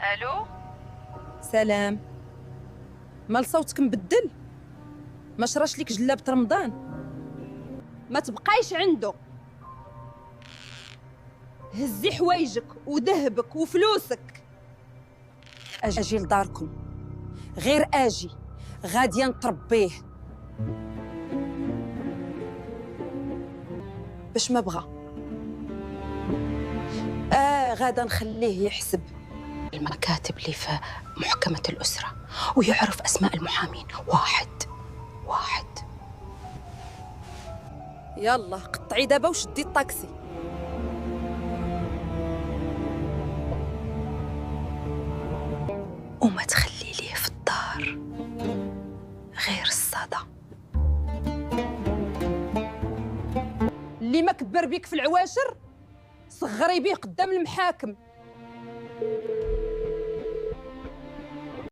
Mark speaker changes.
Speaker 1: الو.
Speaker 2: سلام. مال صوتك مبدل؟ ما شراش ليك جلابة رمضان؟ ما تبقايش عنده. هزي حوايجك وذهبك وفلوسك. اجي لداركم، غير اجي غاديه نتربيه باش ما بغى. غادا نخليه يحسب المكاتب اللي في محكمة الأسرة ويعرف أسماء المحامين واحد واحد. يلا قطعي دابا وشدي الطاكسي. وما تخلي ليه في الدار غير الصدى. اللي ما كبر بيك في العواشر صغري بيه قدام المحاكم.